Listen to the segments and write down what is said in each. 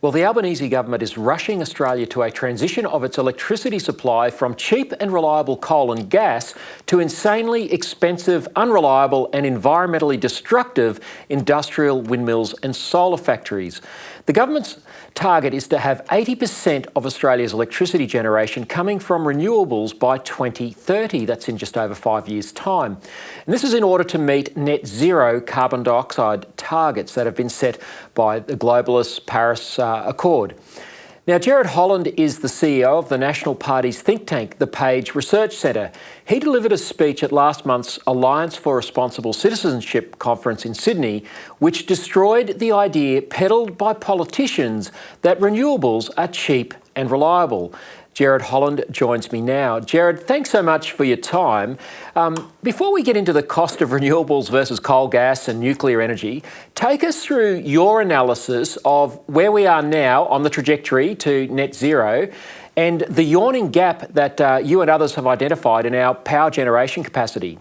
Well, the Albanese government is rushing Australia to a transition of its electricity supply from cheap and reliable coal and gas to insanely expensive, unreliable and environmentally destructive industrial windmills and solar factories. The government's target is to have 80% of Australia's electricity generation coming from renewables by 2030. That's in just over 5 years' time. And this is in order to meet net zero carbon dioxide targets that have been set by the globalist Paris Accord. Now, Gerard Holland is the CEO of the National Party's think tank, the Page Research Centre. He delivered a speech at last month's Alliance for Responsible Citizenship conference in Sydney, which destroyed the idea peddled by politicians that renewables are cheap and reliable. Gerard Holland joins me now. Gerard, thanks so much for your time. Before we get into the cost of renewables versus coal, gas and nuclear energy, take us through your analysis of where we are now on the trajectory to net zero and the yawning gap that you and others have identified in our power generation capacity.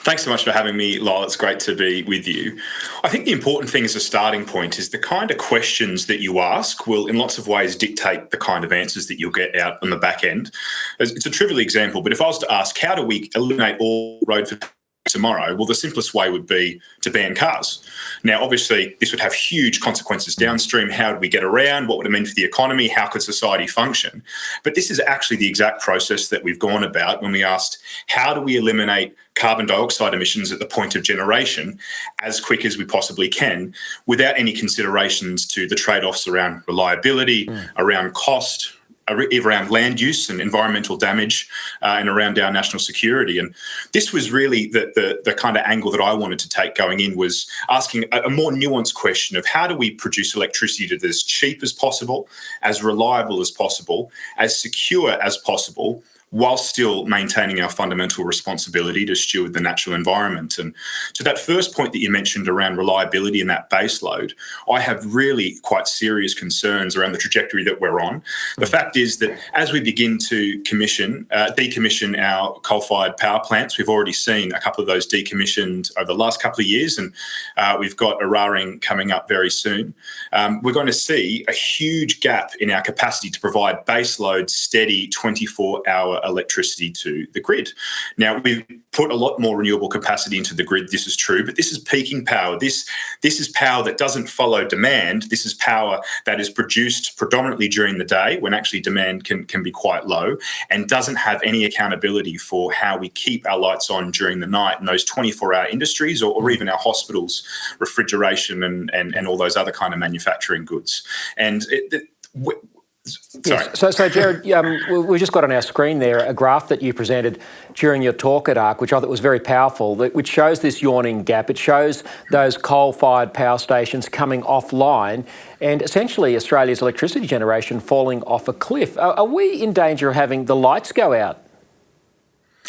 Thanks so much for having me, Lyle. It's great to be with you. I think the important thing as a starting point is the kind of questions that you ask will in lots of ways dictate the kind of answers that you'll get out on the back end. It's a trivial example, but if I was to ask, how do we eliminate all road fatalities tomorrow? Well, the simplest way would be to ban cars. Now, obviously, this would have huge consequences downstream. How do we get around? What would it mean for the economy? How could society function? But this is actually the exact process that we've gone about when we asked, how do we eliminate carbon dioxide emissions at the point of generation as quick as we possibly can without any considerations to the trade-offs around reliability, around cost, around land use and environmental damage, and around our national security. And this was really the kind of angle that I wanted to take going in, was asking a more nuanced question of how do we produce electricity that is as cheap as possible, as reliable as possible, as secure as possible, while still maintaining our fundamental responsibility to steward the natural environment. And to that first point that you mentioned around reliability and that baseload, I have really quite serious concerns around the trajectory that we're on. The fact is that as we begin to decommission our coal-fired power plants, we've already seen a couple of those decommissioned over the last couple of years, and we've got Eraring coming up very soon. We're going to see a huge gap in our capacity to provide baseload, steady, 24-hour electricity to the grid. Now, we've put a lot more renewable capacity into the grid, this is true, but this is peaking power. This is power that doesn't follow demand. This is power that is produced predominantly during the day when actually demand can be quite low, and doesn't have any accountability for how we keep our lights on during the night in those 24-hour industries or even our hospitals, refrigeration and all those other kind of manufacturing goods. And Sorry. Yes. So Gerard, we just got on our screen there a graph that you presented during your talk at ARC, which I thought was very powerful, which shows this yawning gap. It shows those coal-fired power stations coming offline and essentially Australia's electricity generation falling off a cliff. Are we in danger of having the lights go out?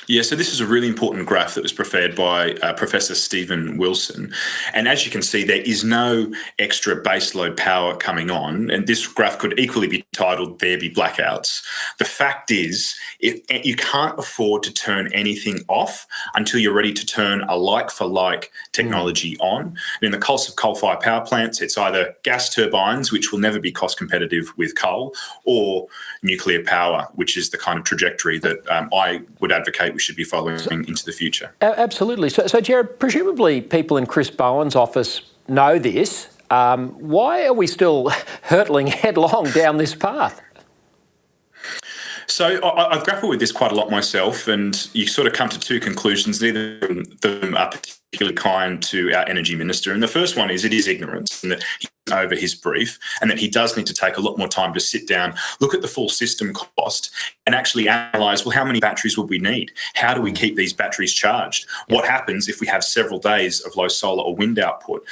Yeah, so this is a really important graph that was prepared by Professor Stephen Wilson. And as you can see, there is no extra baseload power coming on. And this graph could equally be titled, "There Be Blackouts." The fact is, you can't afford to turn anything off until you're ready to turn a like-for-like technology on. And in the case of coal-fired power plants, it's either gas turbines, which will never be cost competitive with coal, or nuclear power, which is the kind of trajectory that I would advocate we should be following into the future. Absolutely. So Gerard, presumably people in Chris Bowen's office know this. Why are we still hurtling headlong down this path? So I've grappled with this quite a lot myself, and you sort of come to two conclusions. Neither of them are particularly kind to our energy minister. And the first one is it is ignorance, and that he's over his brief, and that he does need to take a lot more time to sit down, look at the full system cost, and actually analyse, well, how many batteries would we need? How do we keep these batteries charged? What happens if we have several days of low solar or wind output?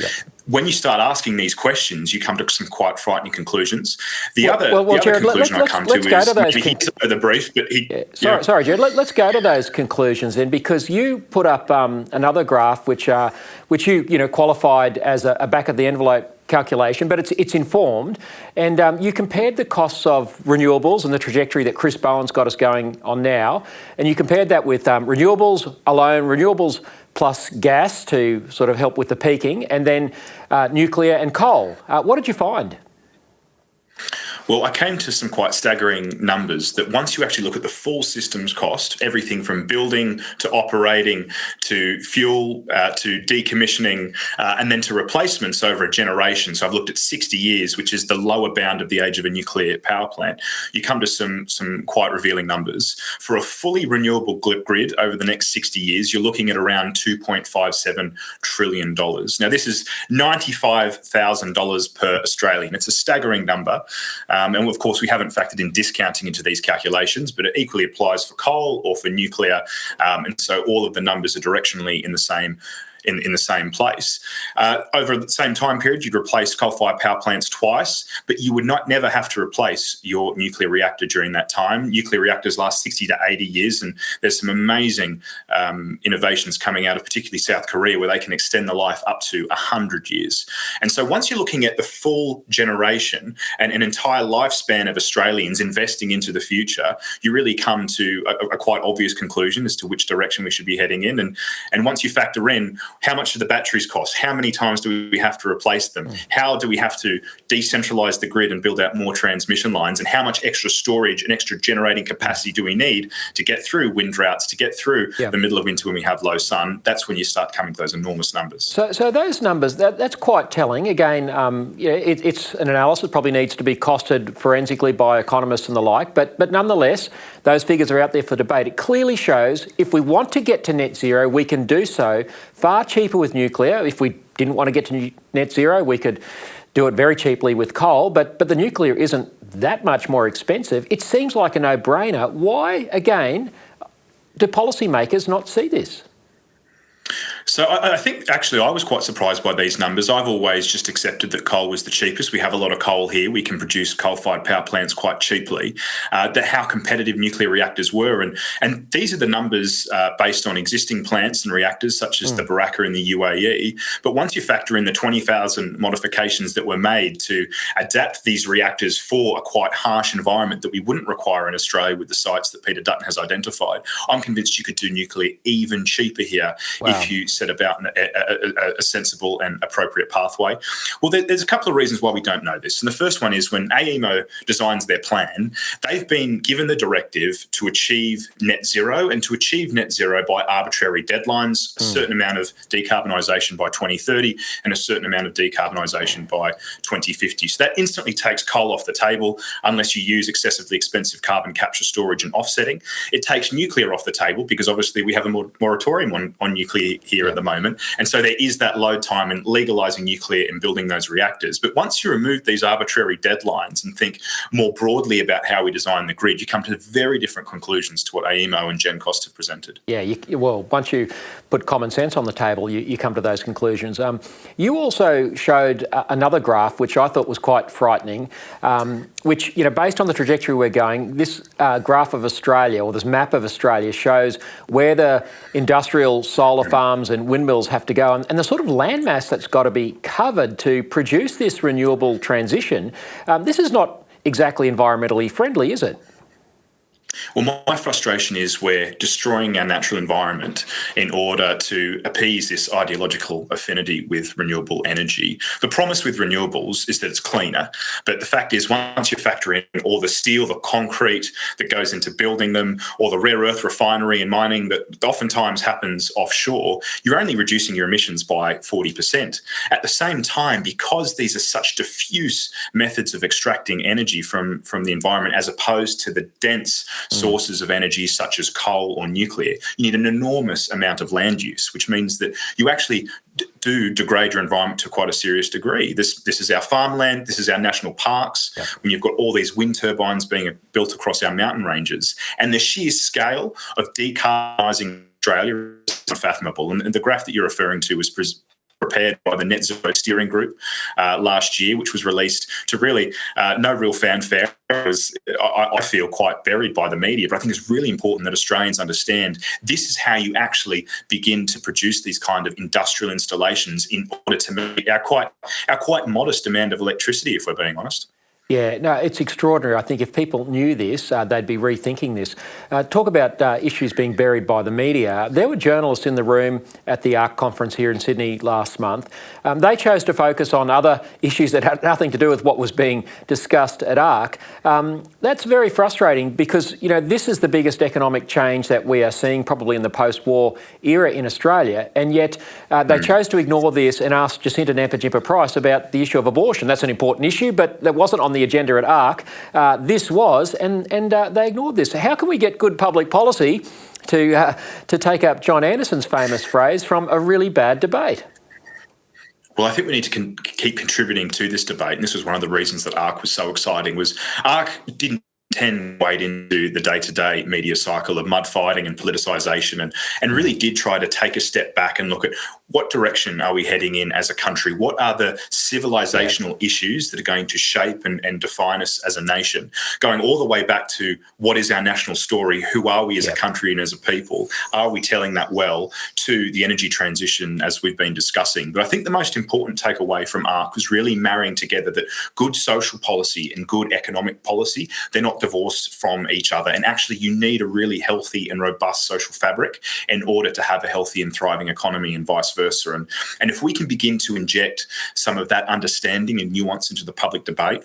When you start asking these questions, you come to some quite frightening conclusions. The other conclusion I come to is the brief, but Sorry, Gerard. Let's go to those conclusions then, because you put up another graph which you qualified as a back of the envelope calculation, but it's informed. And you compared the costs of renewables and the trajectory that Chris Bowen's got us going on now, and you compared that with renewables alone, renewables plus gas to sort of help with the peaking, and then nuclear and coal. What did you find? Well, I came to some quite staggering numbers that once you actually look at the full systems cost, everything from building to operating to fuel to decommissioning and then to replacements over a generation. So I've looked at 60 years, which is the lower bound of the age of a nuclear power plant. You come to some quite revealing numbers. For a fully renewable grid over the next 60 years, you're looking at around $2.57 trillion. Now, this is $95,000 per Australian. It's a staggering number. And of course, we haven't factored in discounting into these calculations, but it equally applies for coal or for nuclear. And so all of the numbers are directionally in the same place. Over the same time period, you'd replace coal-fired power plants twice, but you would never have to replace your nuclear reactor during that time. Nuclear reactors last 60 to 80 years, and there's some amazing innovations coming out of particularly South Korea where they can extend the life up to 100 years. And so once you're looking at the full generation and an entire lifespan of Australians investing into the future, you really come to a quite obvious conclusion as to which direction we should be heading in. And once you factor in how much do the batteries cost? How many times do we have to replace them? How do we have to decentralise the grid and build out more transmission lines? And how much extra storage and extra generating capacity do we need to get through wind droughts, to get through the middle of winter when we have low sun? That's when you start coming to those enormous numbers. So those numbers, that's quite telling. Again, it's an analysis that probably needs to be costed forensically by economists and the like, but nonetheless, those figures are out there for debate. It clearly shows if we want to get to net zero, we can do so far cheaper with nuclear. If we didn't want to get to net zero, we could do it very cheaply with coal, but the nuclear isn't that much more expensive. It seems like a no-brainer. Why, again, do policymakers not see this? So I think actually I was quite surprised by these numbers. I've always just accepted that coal was the cheapest. We have a lot of coal here. We can produce coal-fired power plants quite cheaply. That how competitive nuclear reactors were. And these are the numbers based on existing plants and reactors such as the Baraka in the UAE. But once you factor in the 20,000 modifications that were made to adapt these reactors for a quite harsh environment that we wouldn't require in Australia with the sites that Peter Dutton has identified, I'm convinced you could do nuclear even cheaper here if you set about a sensible and appropriate pathway. Well, there's a couple of reasons why we don't know this. And the first one is when AEMO designs their plan, they've been given the directive to achieve net zero and to achieve net zero by arbitrary deadlines, a certain amount of decarbonisation by 2030 and a certain amount of decarbonisation by 2050. So that instantly takes coal off the table unless you use excessively expensive carbon capture, storage and offsetting. It takes nuclear off the table because obviously we have a moratorium on nuclear here at the moment. And so there is that load time in legalising nuclear and building those reactors. But once you remove these arbitrary deadlines and think more broadly about how we design the grid, you come to very different conclusions to what AEMO and GenCost have presented. Yeah, well, once you put common sense on the table, you come to those conclusions. You also showed another graph, which I thought was quite frightening, which, based on the trajectory we're going, this graph of Australia, or this map of Australia, shows where the industrial solar farms and windmills have to go, and the sort of landmass that's got to be covered to produce this renewable transition. This is not exactly environmentally friendly, is it? Well, my frustration is we're destroying our natural environment in order to appease this ideological affinity with renewable energy. The promise with renewables is that it's cleaner, but the fact is once you factor in all the steel, the concrete that goes into building them, or the rare earth refinery and mining that oftentimes happens offshore, you're only reducing your emissions by 40%. At the same time, because these are such diffuse methods of extracting energy from the environment as opposed to the dense sources of energy such as coal or nuclear, you need an enormous amount of land use, which means that you actually do degrade your environment to quite a serious degree. This is our farmland, this is our national parks, when you've got all these wind turbines being built across our mountain ranges. And the sheer scale of decarbonising Australia is unfathomable. And the graph that you're referring to was prepared by the Net Zero Steering Group last year, which was released to really no real fanfare. It was, I feel, quite buried by the media, but I think it's really important that Australians understand this is how you actually begin to produce these kind of industrial installations in order to meet our quite modest demand of electricity, if we're being honest. Yeah, no, it's extraordinary. I think if people knew this, they'd be rethinking this. Talk about issues being buried by the media. There were journalists in the room at the ARC conference here in Sydney last month. They chose to focus on other issues that had nothing to do with what was being discussed at ARC. That's very frustrating because, you know, this is the biggest economic change that we are seeing probably in the post-war era in Australia, and yet they chose to ignore this and ask Jacinta Nampijinpa-Price about the issue of abortion. That's an important issue, but that wasn't on the agenda at ARC. This was, and they ignored this. How can we get good public policy, to take up John Anderson's famous phrase, from a really bad debate? Well, I think we need to keep contributing to this debate, and this was one of the reasons that ARC was so exciting. Was ARC didn't tend to wade into the day-to-day media cycle of mud fighting and politicisation, and really did try to take a step back and look at what direction are we heading in as a country? What are the civilizational issues that are going to shape and define us as a nation? Going all the way back to what is our national story? Who are we as a country and as a people? Are we telling that well? To the energy transition, as we've been discussing. But I think the most important takeaway from ARC was really marrying together that good social policy and good economic policy, they're not divorced from each other. And actually, you need a really healthy and robust social fabric in order to have a healthy and thriving economy, and vice versa. And if we can begin to inject some of that understanding and nuance into the public debate,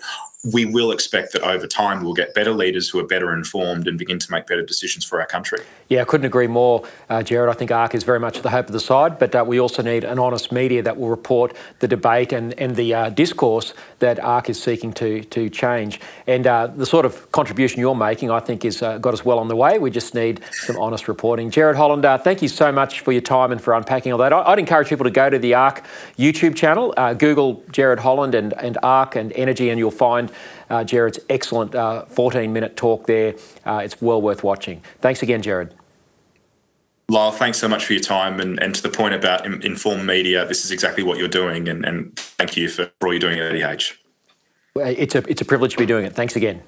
we will expect that over time we'll get better leaders who are better informed and begin to make better decisions for our country. Yeah, I couldn't agree more, Gerard. I think ARC is very much the hope of the side, but we also need an honest media that will report the debate and the discourse that ARC is seeking to change. And the sort of contribution you're making, I think, has got us well on the way. We just need some honest reporting. Gerard Holland, thank you so much for your time and for unpacking all that. I'd encourage people to go to the ARC YouTube channel, Google Gerard Holland and ARC and energy, and you'll find Gerard's excellent 14-minute talk there. It's well worth watching. Thanks again, Gerard. Lyle, thanks so much for your time, and to the point about informed media, this is exactly what you're doing, and thank you for all you're doing at EH. It's a privilege to be doing it. Thanks again.